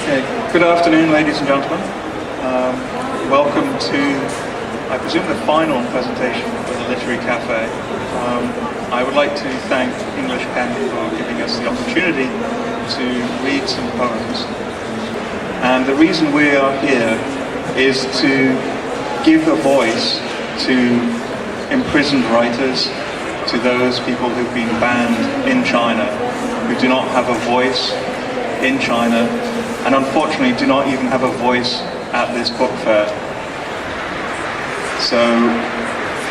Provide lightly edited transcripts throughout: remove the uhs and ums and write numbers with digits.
Okay. Good afternoon, ladies and gentlemen. Welcome to, I presume, the final presentation of the Literary Cafe. I would like to thank English Pen for giving us the opportunity to read some poems. And the reason we are here is to give a voice to imprisoned writers, to those people who've been banned in China, who do not have a voice in China, and unfortunately do not even have a voice at this book fair. So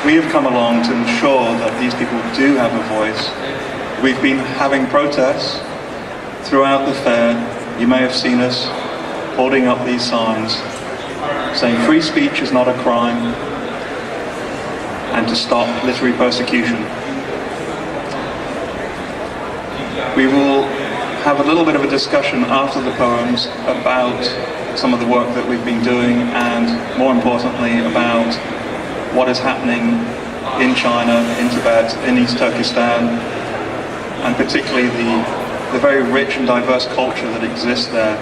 we have come along to ensure that these people do have a voice. We've been having protests throughout the fair. You may have seen us holding up these signs saying free speech is not a crime and to stop literary persecution. We will have a little bit of a discussion after the poems about some of the work that we've been doing and, more importantly, about what is happening in China, in Tibet, in East Turkestan, and particularly the very rich and diverse culture that exists there,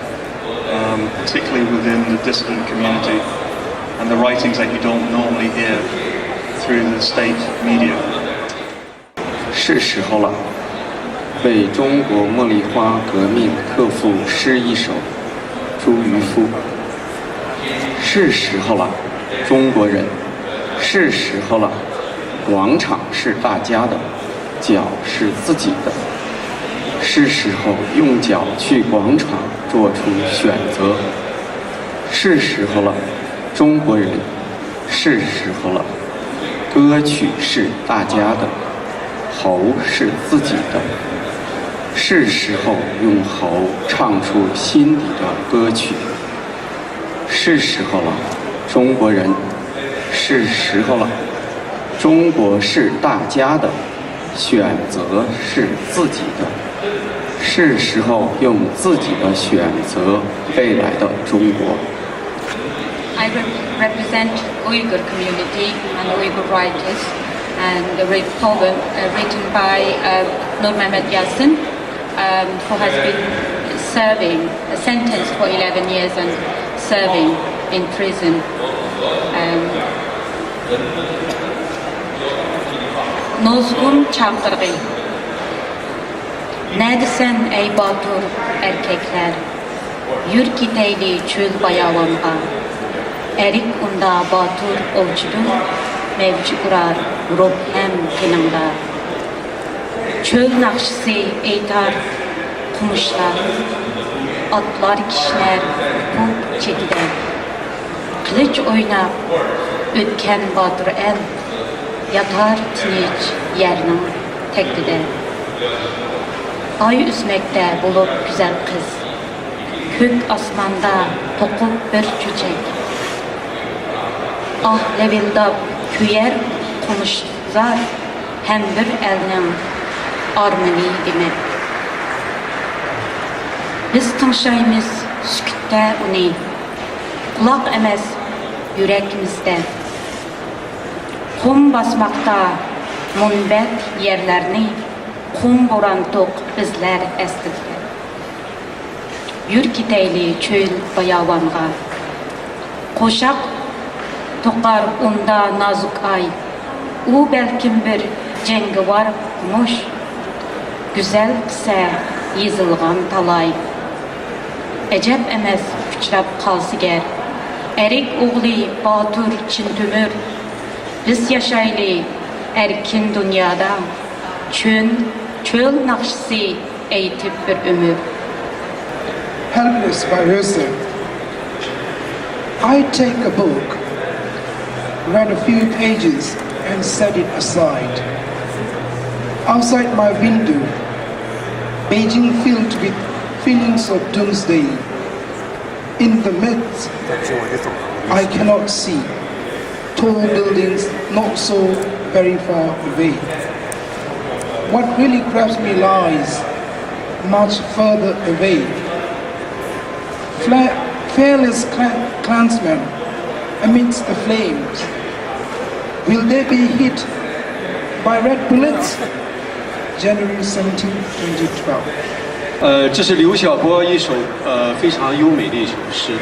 particularly within the dissident community, and the writings that you don't normally hear through the state media. 是时候了，为中国茉莉花革命特赋诗一首，朱渔夫。是时候了，中国人，是时候了，广场是大家的，脚是自己的。是时候用脚去广场做出选择。是时候了，中国人，是时候了，歌曲是大家的，喉是自己的。是时候用喉唱出心底的歌曲。是时候了，中国人，是时候了，中国是大家的，选择是自己的。是时候用自己的选择未来的中国。I represent Uyghur community and Uyghur writers, and the poem written by Nur Mehmet Yassin, who has been serving, sentenced for 11 years and serving in prison. Nozgun çağdırgı. Neredesin ey batur erkekler? Yür gideyli çöl bayavanga. Erik unda batur ovçudur, mevci kurar rob hem pinanda. Çöl nakşısı eytar kumuşlar, atlar kişiler bu çekide. Kılıç oynap ötken batur el, yatar tinç yerinin teklide. Ay üzmekte bulup güzel kız, kök asmanda tokup bir çöçek. Ah levildab küyer konuşlar, hem bir elinin armani demek. Biz tınşayımız sükütte uni, kulak emez yürekimizde. Kum basmakta munbet yerlerini, kum boran tok bizler estirdi. Yür gideyli çöl bayavanga. Koşak tokar onda nazuk ay. U belkim bir cengi var kumuş. Güzel kısa yazılgan talay. Ecep emez küçrap kalsı ger. Erik oğli batur çin tümür. Biz yaşaylı erkin dünyada. Çöl nakşısı eğitip bir ömür. Helpless by herself, I take a book, read a few pages and set it aside. Outside my window, Beijing filled with feelings of doomsday. In the midst, I cannot see tall buildings not so very far away. What really grabs me lies much further away. Fearless clansmen amidst the flames. Will they be hit by red bullets? January 17, 2012. 这是刘晓波一首非常优美的一首诗。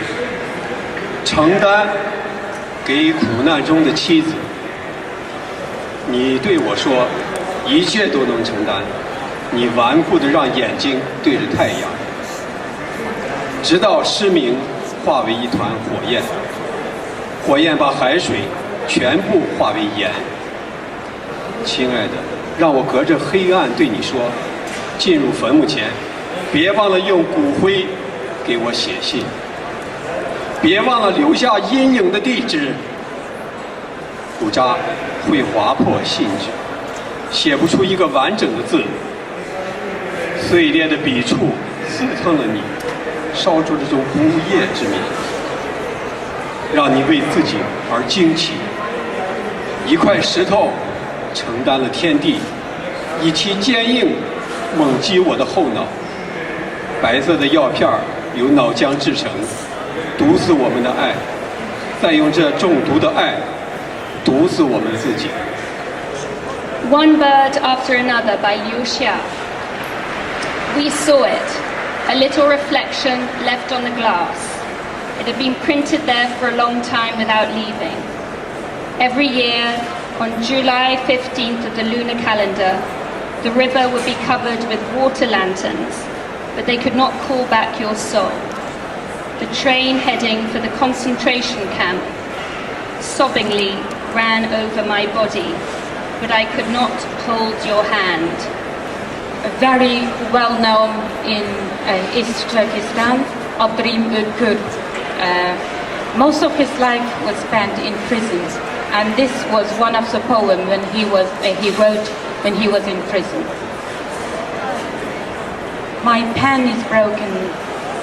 承担给苦难中的妻子，你对我说，一切都能承担。你顽固地让眼睛对着太阳，直到失明化为一团火焰，火焰把海水全部化为盐。亲爱的，让我隔着黑暗对你说，进入坟墓前，别忘了用骨灰给我写信，别忘了留下阴影的地址。骨渣会划破信纸，写不出一个完整的字。碎裂的笔触刺痛了你，烧出这种不叶之名，让你为自己而惊奇。一块石头承担了天地，以其坚硬猛击我的后脑。白色的药片由脑浆制成，毒死我们的爱，再用这中毒的爱毒死我们自己。 One bird after another by Liu Xia. We saw it, a little reflection left on the glass. It had been printed there for a long time without leaving. Every year, on July 15th of the lunar calendar, the river would be covered with water lanterns, but they could not call back your soul. The train heading for the concentration camp sobbingly ran over my body, but I could not hold your hand. Very well known in East Turkestan, Abdrim Ülkür. Most of his life was spent in prisons, and this was one of the poems when he wrote when he was in prison. My pen is broken,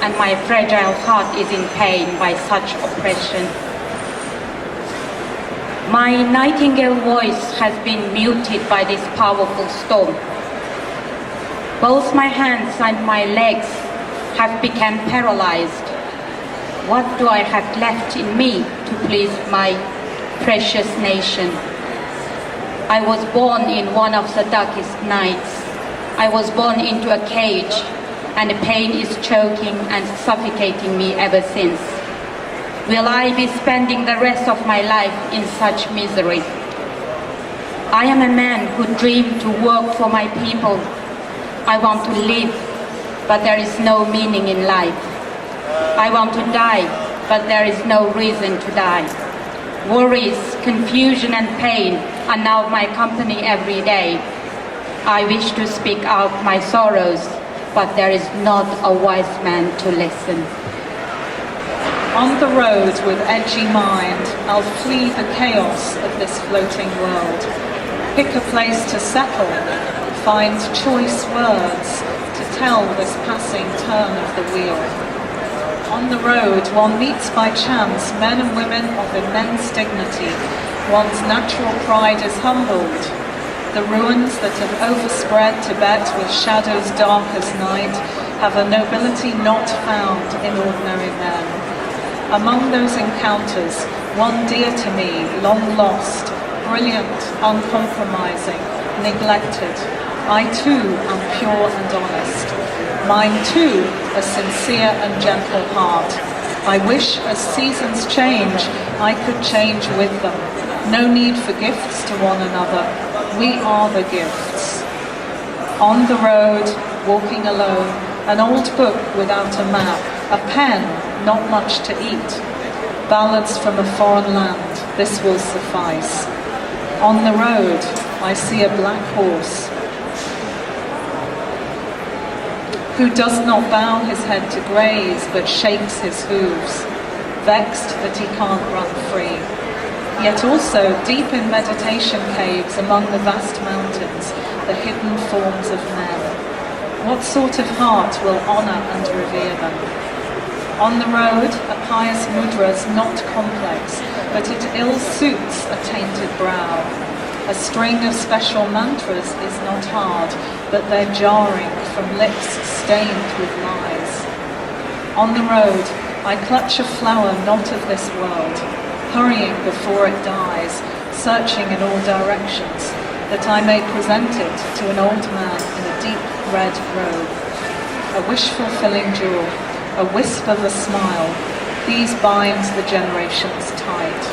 and my fragile heart is in pain by such oppression. My nightingale voice has been muted by this powerful storm. Both my hands and my legs have become paralyzed. What do I have left in me to please my precious nation? I was born in one of the darkest nights. I was born into a cage, and the pain is choking and suffocating me ever since. Will I be spending the rest of my life in such misery? I am a man who dreamed to work for my people. I want to live, but there is no meaning in life. I want to die, but there is no reason to die. Worries, confusion and pain are now my company every day. I wish to speak out my sorrows, but there is not a wise man to listen. On the road with edgy mind, I'll flee the chaos of this floating world. Pick a place to settle, find choice words to tell this passing turn of the wheel. On the road, one meets by chance men and women of immense dignity. One's natural pride is humbled. The ruins that have overspread Tibet with shadows dark as night have a nobility not found in ordinary men. Among those encounters, one dear to me, long lost, brilliant, uncompromising, neglected. I too am pure and honest. Mine too a sincere and gentle heart. I wish as seasons change, I could change with them. No need for gifts to one another. We are the gifts. On the road, walking alone, an old book without a map, a pen, not much to eat. Ballads from a foreign land, this will suffice. On the road, I see a black horse who does not bow his head to graze, but shakes his hooves, vexed that he can't run free. Yet also, deep in meditation caves among the vast mountains, the hidden forms of men. What sort of heart will honour and revere them? On the road, a pious mudra is not complex, but it ill suits a tainted brow. A string of special mantras is not hard, but they're jarring from lips stained with lies. On the road, I clutch a flower not of this world, hurrying before it dies, searching in all directions, that I may present it to an old man in a deep red robe. a wish-fulfilling jewel, a wisp of a smile. These bind the generations tight.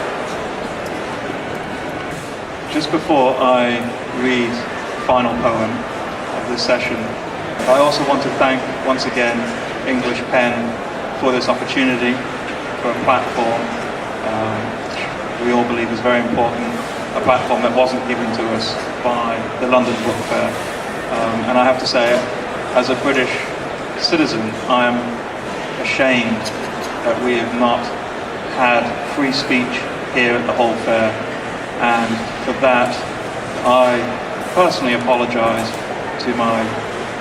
Just before I read the final poem of this session, I also want to thank once again English Pen for this opportunity, for a platform we all believe is very important, a platform that wasn't given to us by the London Book Fair. And I have to say, as a British citizen, I am ashamed that we have not had free speech here at the whole fair, and for that I personally apologize to my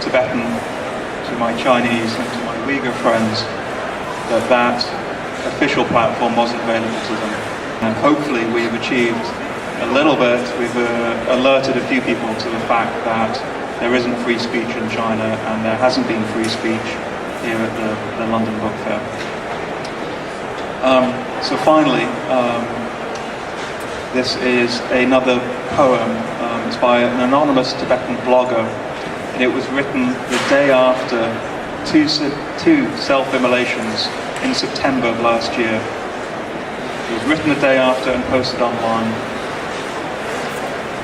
Tibetan, to my Chinese and to my Uyghur friends that official platform wasn't available to them. And hopefully we have achieved a little bit, we've alerted a few people to the fact that there isn't free speech in China and there hasn't been free speech here at the London Book Fair. So finally, this is another poem. It's by an anonymous Tibetan blogger, and it was written the day after two self-immolations in September of last year. It was written the day after and posted online.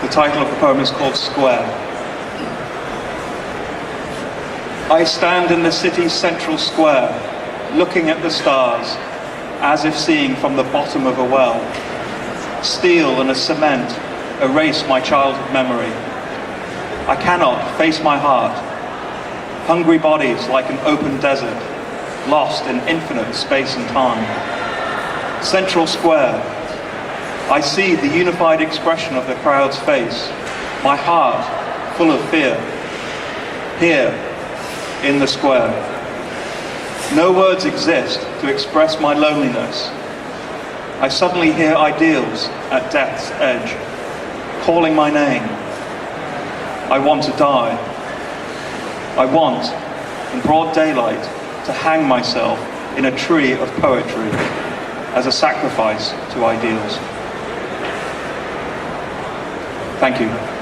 The title of the poem is called Square. I stand in the city's central square, looking at the stars, as if seeing from the bottom of a well. Steel and a cement erase my childhood memory. I cannot face my heart. Hungry bodies like an open desert, lost in infinite space and time. Central square. I see the unified expression of the crowd's face, my heart full of fear. Here, in the square. No words exist to express my loneliness. I suddenly hear ideals at death's edge, calling my name. I want to die. I want, in broad daylight, to hang myself in a tree of poetry as a sacrifice to ideals. Thank you.